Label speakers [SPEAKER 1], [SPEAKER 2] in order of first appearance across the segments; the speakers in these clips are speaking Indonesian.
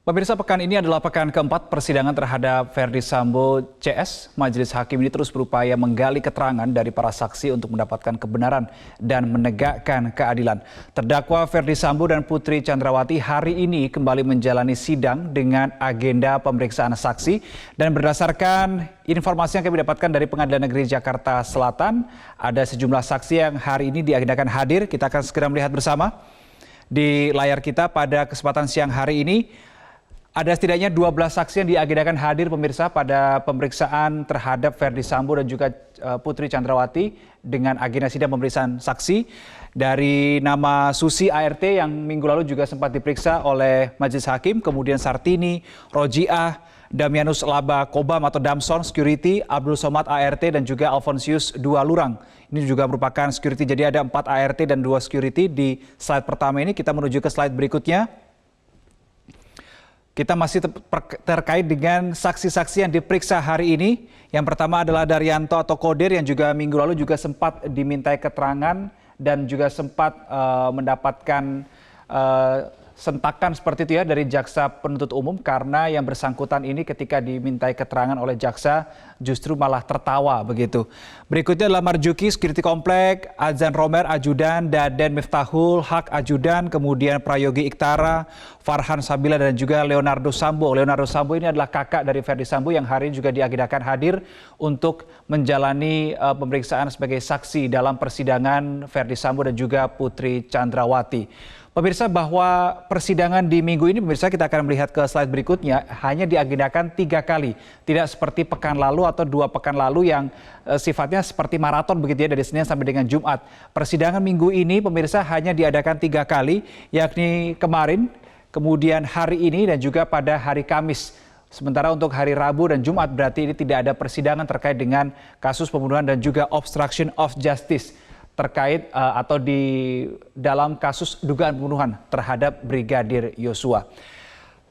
[SPEAKER 1] Pemirsa, pekan ini adalah pekan keempat persidangan terhadap Verdi Sambo CS. Majelis Hakim ini terus berupaya menggali keterangan dari para saksi untuk mendapatkan kebenaran dan menegakkan keadilan. Terdakwa Verdi Sambo dan Putri Chandrawati hari ini kembali menjalani sidang dengan agenda pemeriksaan saksi. Dan berdasarkan informasi yang kami dapatkan dari Pengadilan Negeri Jakarta Selatan, ada sejumlah saksi yang hari ini diagendakan hadir. Kita akan segera melihat bersama di layar kita pada kesempatan siang hari ini. Ada setidaknya 12 saksi yang diagendakan hadir pemirsa pada pemeriksaan terhadap Verdi Sambo dan juga Putri Chandrawati dengan agenda sidang pemeriksaan saksi. Dari nama Susi ART yang minggu lalu juga sempat diperiksa oleh Majelis Hakim, kemudian Sartini, Rojiah, Damianus Laba Kobam atau Damson Security, Abdul Somad ART dan juga Alfonsius Dua Lurang. Ini juga merupakan security, jadi ada 4 ART dan 2 security di slide pertama ini. Kita menuju ke slide berikutnya. Kita masih terkait dengan saksi-saksi yang diperiksa hari ini. Yang pertama adalah Daryanto atau Kodir yang juga minggu lalu juga sempat dimintai keterangan dan juga sempat mendapatkan sentakan seperti itu ya dari jaksa penuntut umum, karena yang bersangkutan ini ketika dimintai keterangan oleh jaksa justru malah tertawa begitu. Berikutnya adalah Marjuki Security Komplek, Azan Romer Ajudan, Daden Miftahul Hak Ajudan, kemudian Prayogi Iktara, Farhan Sabila dan juga Leonardo Sambo. Leonardo Sambo ini adalah kakak dari Verdi Sambo yang hari ini juga diagendakan hadir untuk menjalani pemeriksaan sebagai saksi dalam persidangan Verdi Sambo dan juga Putri Chandrawati. Pemirsa, bahwa persidangan di minggu ini, pemirsa, kita akan melihat ke slide berikutnya, hanya diagendakan 3 kali. Tidak seperti pekan lalu atau 2 pekan lalu yang sifatnya seperti maraton begitu ya, dari Senin sampai dengan Jumat. Persidangan minggu ini, pemirsa, hanya diadakan 3 kali, yakni kemarin, kemudian hari ini dan juga pada hari Kamis. Sementara untuk hari Rabu dan Jumat berarti ini tidak ada persidangan terkait dengan kasus pembunuhan dan juga obstruction of justice terkait atau di dalam kasus dugaan pembunuhan terhadap Brigadir Yosua.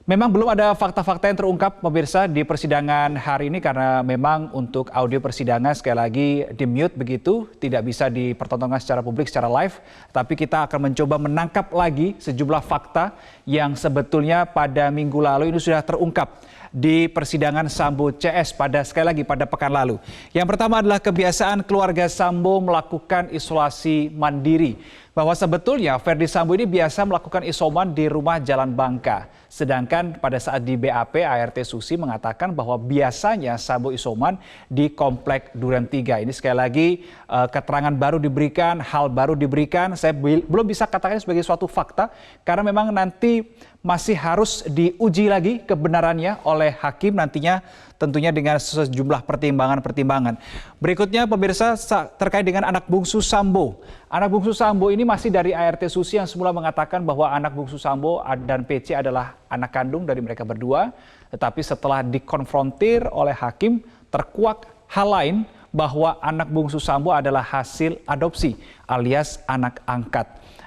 [SPEAKER 1] Memang belum ada fakta-fakta yang terungkap pemirsa di persidangan hari ini karena memang untuk audio persidangan sekali lagi di-mute begitu, tidak bisa dipertontonkan secara publik, secara live. Tapi kita akan mencoba menangkap lagi sejumlah fakta yang sebetulnya pada minggu lalu ini sudah terungkap di persidangan Sambo CS sekali lagi pada pekan lalu. Yang pertama adalah kebiasaan keluarga Sambo melakukan isolasi mandiri. Bahwa sebetulnya Verdi Sambo ini biasa melakukan isoman di rumah Jalan Bangka. Sedangkan pada saat di BAP, ART Susi mengatakan bahwa biasanya Sambo isoman di Komplek Duren 3. Ini sekali lagi keterangan baru diberikan, hal baru diberikan. Saya belum bisa katakan sebagai suatu fakta karena memang nanti masih harus diuji lagi kebenarannya oleh hakim nantinya, tentunya dengan sejumlah pertimbangan-pertimbangan. Berikutnya pemirsa, terkait dengan anak bungsu Sambo. Anak bungsu Sambo ini masih dari ART Susi yang semula mengatakan bahwa anak bungsu Sambo dan PC adalah anak kandung dari mereka berdua. Tetapi setelah dikonfrontir oleh hakim, terkuak hal lain bahwa anak bungsu Sambo adalah hasil adopsi alias anak angkat.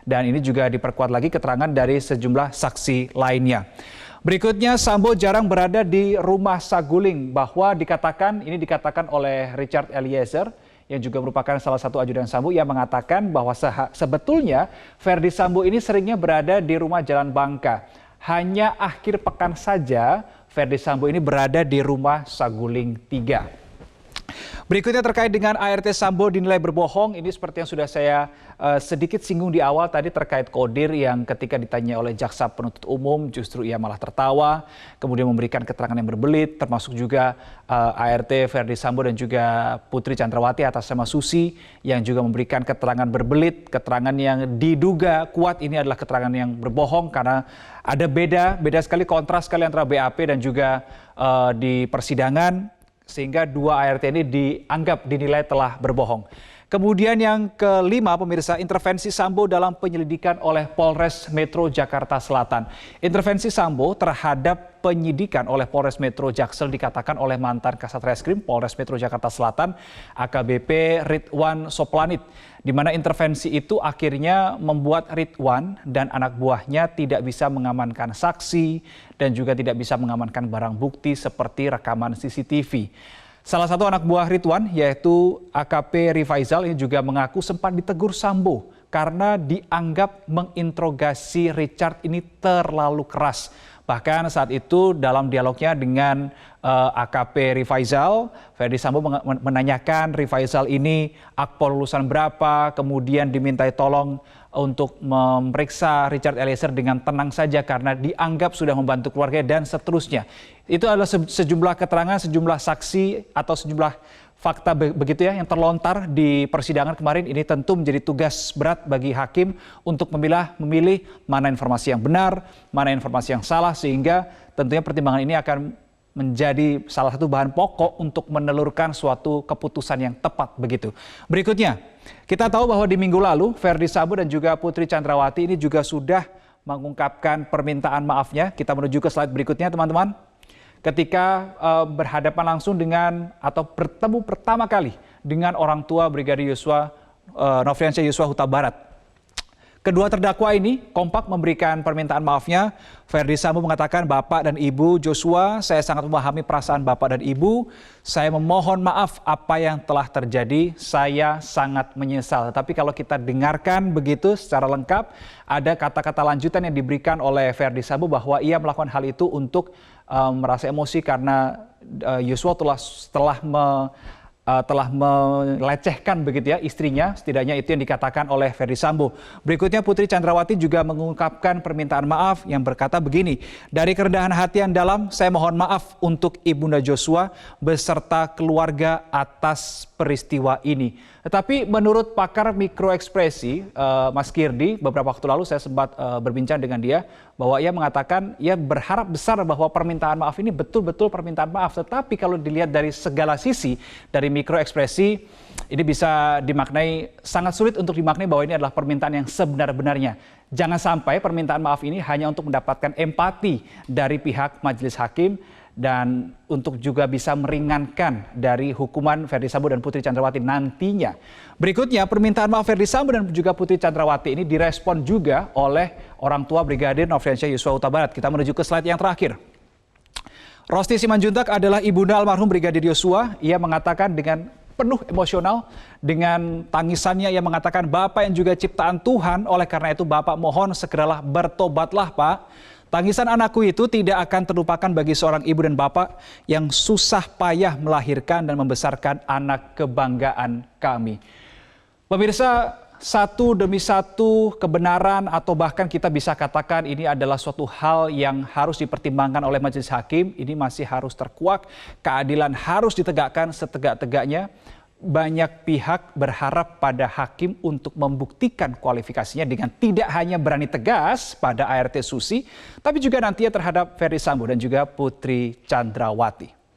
[SPEAKER 1] Dan ini juga diperkuat lagi keterangan dari sejumlah saksi lainnya. Berikutnya, Sambo jarang berada di rumah Saguling, bahwa dikatakan oleh Richard Eliezer yang juga merupakan salah satu ajudan Sambo, yang mengatakan bahwa sebetulnya Verdi Sambo ini seringnya berada di rumah Jalan Bangka. Hanya akhir pekan saja Verdi Sambo ini berada di rumah Saguling 3. Berikutnya terkait dengan ART Sambo dinilai berbohong, ini seperti yang sudah saya sedikit singgung di awal tadi terkait Kodir yang ketika ditanya oleh jaksa penuntut umum justru ia malah tertawa, kemudian memberikan keterangan yang berbelit, termasuk juga ART Verdi Sambo dan juga Putri Chandrawati atas nama Susi yang juga memberikan keterangan berbelit, keterangan yang diduga kuat ini adalah keterangan yang berbohong karena ada beda sekali, kontras sekali antara BAP dan juga di persidangan. Sehingga 2 ART ini dinilai telah berbohong. Kemudian yang kelima pemirsa, intervensi Sambo dalam penyelidikan oleh Polres Metro Jakarta Selatan. Intervensi Sambo terhadap penyidikan oleh Polres Metro Jaksel dikatakan oleh mantan Kasat Reskrim Polres Metro Jakarta Selatan AKBP Ridwan Soplanit, di mana intervensi itu akhirnya membuat Ridwan dan anak buahnya tidak bisa mengamankan saksi dan juga tidak bisa mengamankan barang bukti seperti rekaman CCTV. Salah satu anak buah Ridwan yaitu AKP Rifaizal ini juga mengaku sempat ditegur Sambo karena dianggap menginterogasi Richard ini terlalu keras. Bahkan saat itu dalam dialognya dengan AKP Rifaizal, Ferdy Sambo menanyakan Rifaizal ini akpol lulusan berapa, kemudian dimintai tolong untuk memeriksa Richard Eliezer dengan tenang saja karena dianggap sudah membantu keluarga dan seterusnya. Itu adalah sejumlah keterangan, sejumlah saksi atau sejumlah fakta begitu ya yang terlontar di persidangan kemarin. Ini tentu menjadi tugas berat bagi hakim untuk memilih mana informasi yang benar, mana informasi yang salah, sehingga tentunya pertimbangan ini akan menjadi salah satu bahan pokok untuk menelurkan suatu keputusan yang tepat begitu. Berikutnya, kita tahu bahwa di minggu lalu Ferdy Sambo dan juga Putri Chandrawati ini juga sudah mengungkapkan permintaan maafnya. Kita menuju ke slide berikutnya teman-teman. Ketika berhadapan langsung dengan atau bertemu pertama kali dengan orang tua Brigadir Yosua Nofriansyah Yosua Huta Barat. Kedua terdakwa ini kompak memberikan permintaan maafnya. Ferdy Sambo mengatakan, Bapak dan Ibu Joshua, saya sangat memahami perasaan Bapak dan Ibu. Saya memohon maaf apa yang telah terjadi. Saya sangat menyesal. Tapi kalau kita dengarkan begitu secara lengkap, ada kata-kata lanjutan yang diberikan oleh Ferdy Sambo bahwa ia melakukan hal itu untuk merasa emosi karena Yosua telah melecehkan begitu ya istrinya, setidaknya itu yang dikatakan oleh Ferdy Sambo. Berikutnya Putri Chandrawati juga mengungkapkan permintaan maaf yang berkata begini, dari kerendahan hati yang dalam saya mohon maaf untuk Ibunda Joshua beserta keluarga atas peristiwa ini. Tetapi menurut pakar mikroekspresi Mas Kirdi, beberapa waktu lalu saya sempat berbincang dengan dia bahwa ia mengatakan ia berharap besar bahwa permintaan maaf ini betul-betul permintaan maaf. Tetapi kalau dilihat dari segala sisi, dari mikroekspresi, ini bisa dimaknai, sangat sulit untuk dimaknai bahwa ini adalah permintaan yang sebenar-benarnya. Jangan sampai permintaan maaf ini hanya untuk mendapatkan empati dari pihak majelis hakim dan untuk juga bisa meringankan dari hukuman Ferdy Sambo dan Putri Chandrawati nantinya. Berikutnya, permintaan maaf Ferdy Sambo dan juga Putri Chandrawati ini direspon juga oleh orang tua Brigadir Nofriansyah Yosua Huta Barat. Kita menuju ke slide yang terakhir. Rosti Simanjuntak adalah ibunda almarhum Brigadir Yosua. Ia mengatakan dengan penuh emosional, dengan tangisannya ia mengatakan, Bapak yang juga ciptaan Tuhan, oleh karena itu Bapak mohon segeralah bertobatlah Pak. Tangisan anakku itu tidak akan terlupakan bagi seorang ibu dan bapak yang susah payah melahirkan dan membesarkan anak kebanggaan kami. Pemirsa, satu demi satu kebenaran atau bahkan kita bisa katakan ini adalah suatu hal yang harus dipertimbangkan oleh majelis hakim. Ini masih harus terkuak, keadilan harus ditegakkan setegak-tegaknya. Banyak pihak berharap pada hakim untuk membuktikan kualifikasinya dengan tidak hanya berani tegas pada ART Susi, tapi juga nantinya terhadap Ferdy Sambo dan juga Putri Chandrawati.